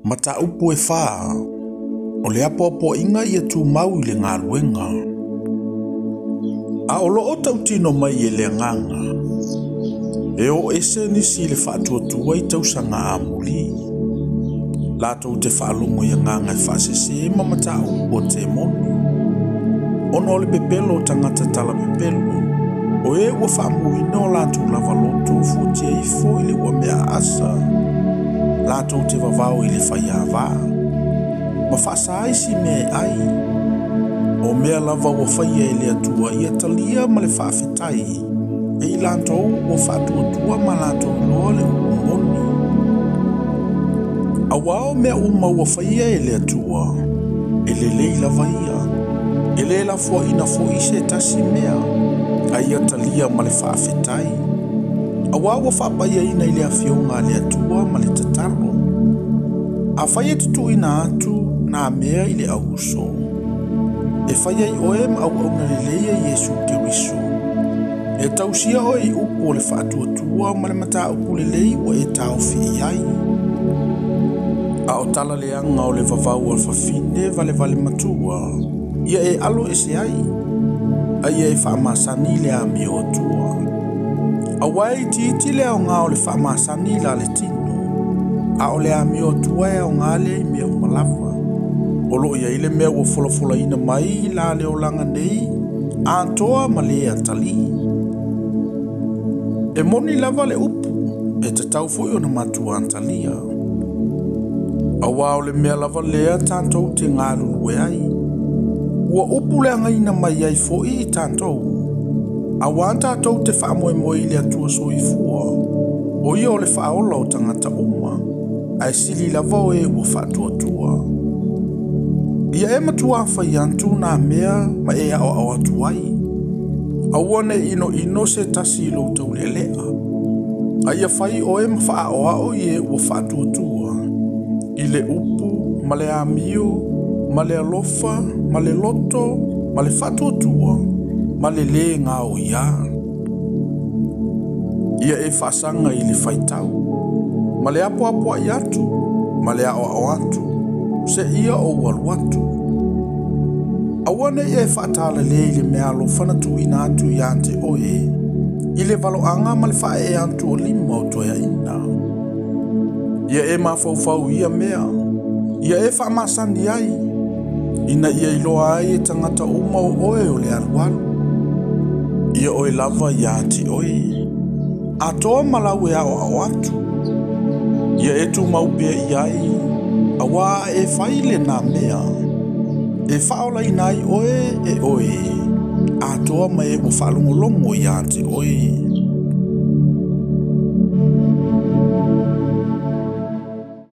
Mata upu e wha, o le apopo inga ia tu mau le ngā luenga. A olo o tau tino mai e le nganga. E o ese nisi le whātua i tau sanga amuli. Lātou te whaalongo i nganga e whaasese ma mata upu o te moni. Ono le pepelo tangata tala pepelo. O e ua whaamuina o lātou lava loto futia i fo i le ua mea asa. Lātou te vavao i le whaiawā. Ma whaasai si me ai. O mea lava ua whaia i le atua i atalia ma le whaafetai. E i lātou ua whaatuatua ma lātou loa le umoni. Awao mea uma ua whaia i le atua. E le lei lava ia. E le la fua ina fo i se tasi mea. Ai atalia ma le whaafetai. Awa ua whapaia ina i le awhionga le atua ma le tataro. A whaia tutu ina atu nā mea i le auso. E whaia i oe ma au na le leia Yesu Keriso. E tausia oe i upo le whaatuatua ma le mata upu le lei o e tau whi ai. A o tala le anga o le vavau al whawhine vale matua. Ia e alo e se ai. Ai e whaamasani le a mi o tua. Awai titi le au ngā o le whaamasani la le tino. A o le a mi o tua e au ngā le mea umalawa. Olo ia ile mea ua fola ina mai la le o langa nei. A toa ma le atali. E moni lava le upu. E te tau fui o na matua antalia. Awa o le mea lava lea tantou te ngā lulu e ai. Ua upu le angaina mai ai foi i tantou. Awa tātou te whaamoe le atua soifua. O ia o le whaola o tangata uma. Ai sili lava o e ua whaatuatua. Ia e matua whai antu nā mea ma e au atuai. Awa ne ino se tasi lo tau le lea. Aia whai o e ma whaao i e ua whaatuatua. I le upu, ma le amio, ma le alofa, ma le loto, ma le whatuatua, ma le ngā o ia. Ia e whasanga i le whaitau, ma le apoa i atu, ma le ao atu, se ia o walu atu. Awane e whaatala le i le mea alofana tu ina atu i ante oe, i le valo anga ma le wha e antu o lima o toia ina. Ia e mawhauwhau ia mea, ia e whaamasani ai, ina ia iloa ai e tangata uma o oe o le alualu. Ia oe lava ia ati oe. A toa malau e ao atu. Ia e tu maupea iai. Awa e whaile nā mea. E whaola inai oe e oe. A toa mai e whalongolongo ia ati oe.